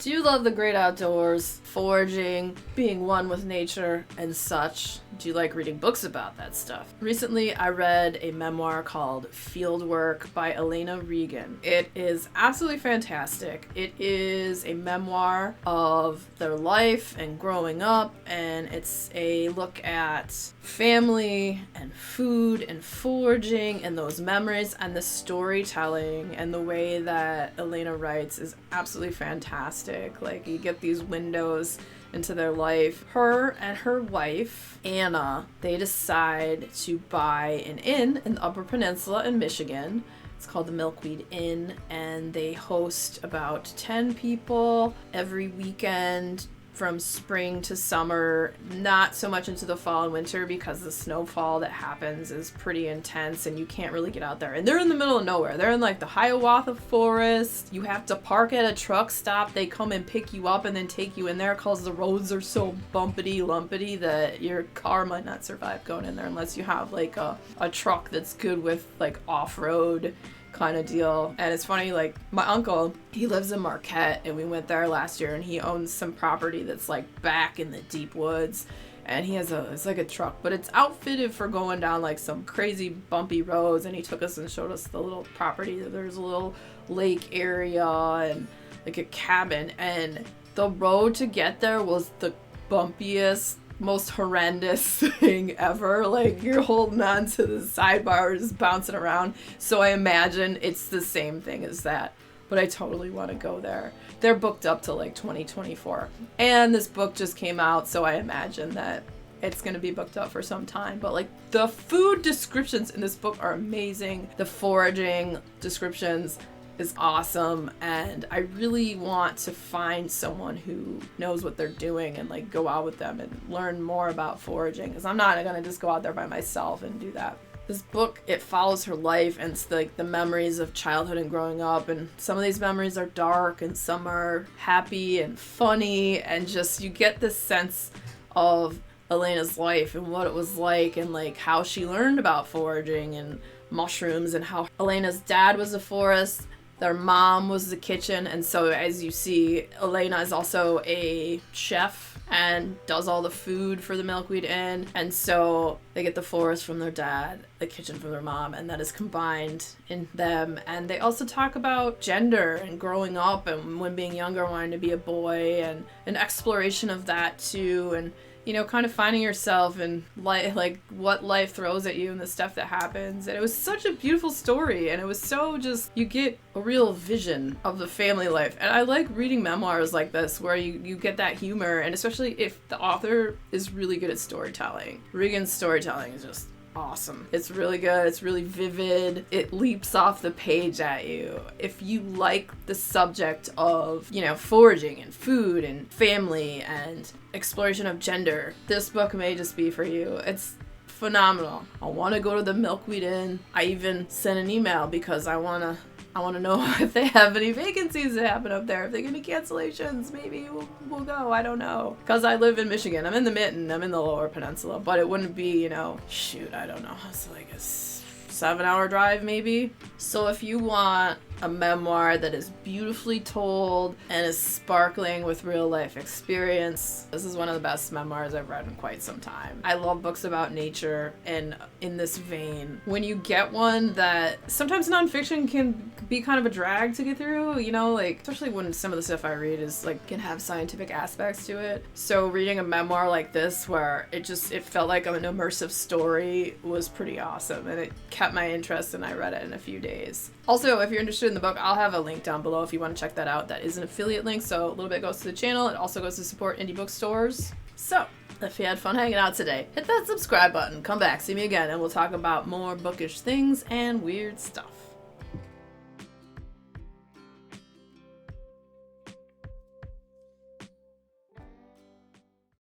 Do you love the great outdoors, foraging, being one with nature, and such? Do you like reading books about that stuff? Recently, I read a memoir called Fieldwork by Iliana Regan. It is absolutely fantastic. It is a memoir of their life and growing up, and it's a look at family and food and foraging and those memories, and the storytelling and the way that Iliana writes is absolutely fantastic. Like, you get these windows into their life. Her and her wife, Anna, they decide to buy an inn in the Upper Peninsula in Michigan. It's called the Milkweed Inn, and they host about 10 people every weekend from spring to summer, not so much into the fall and winter because the snowfall that happens is pretty intense and you can't really get out there. And they're in the middle of nowhere. They're in like the Hiawatha Forest. You have to park at a truck stop. They come and pick you up and then take you in there because the roads are so bumpity-lumpity that your car might not survive going in there unless you have like a truck that's good with like off-road kind of deal. And it's funny, like my uncle, he lives in Marquette, and we went there last year, and he owns some property that's like back in the deep woods, and he has it's like a truck, but it's outfitted for going down like some crazy bumpy roads. And he took us and showed us the little property. There's a little lake area and like a cabin, and the road to get there was the bumpiest, most horrendous thing ever. Like, you're holding on to the sidebar, just bouncing around. So I imagine it's the same thing as that, but I totally want to go there. They're booked up to like 2024, and this book just came out, so I imagine that it's going to be booked up for some time. But like, the food descriptions in this book are amazing. The foraging descriptions is awesome, and I really want to find someone who knows what they're doing and like go out with them and learn more about foraging, because I'm not gonna just go out there by myself and do that. This book, it follows her life, and it's like the memories of childhood and growing up, and some of these memories are dark and some are happy and funny, and just you get this sense of Elena's life and what it was like, and like how she learned about foraging and mushrooms, and how Elena's dad was a forest, their mom was the kitchen. And so as you see, Elena is also a chef and does all the food for the Milkweed Inn. And so they get the forest from their dad, the kitchen from their mom, and that is combined in them. And they also talk about gender and growing up, and when being younger wanting to be a boy, and an exploration of that too, and you know, kind of finding yourself and like what life throws at you and the stuff that happens. And it was such a beautiful story, and it was so just, you get a real vision of the family life. And I like reading memoirs like this where you get that humor, and especially if the author is really good at storytelling. Regan's storytelling is just awesome. It's really good. It's really vivid. It leaps off the page at you. If you like the subject of, you know, foraging and food and family and exploration of gender, this book may just be for you. It's phenomenal. I want to go to the Milkweed Inn. I even sent an email because I want to know if they have any vacancies that happen up there. If they get any cancellations, maybe we'll go. I don't know. Because I live in Michigan. I'm in the Mitten. I'm in the Lower Peninsula. But it wouldn't be, you know, I don't know. It's like a 7-hour drive maybe. So if you want a memoir that is beautifully told and is sparkling with real life experience, this is one of the best memoirs I've read in quite some time. I love books about nature, and in this vein, when you get one that sometimes nonfiction can be kind of a drag to get through, you know, like especially when some of the stuff I read is like can have scientific aspects to it. So reading a memoir like this where it felt like an immersive story was pretty awesome, and it kept my interest, and I read it in a few days. Also, if you're interested in the book, I'll have a link down below if you want to check that out. That is an affiliate link, so a little bit goes to the channel. It also goes to support indie bookstores. So, if you had fun hanging out today, hit that subscribe button, come back, see me again, and we'll talk about more bookish things and weird stuff.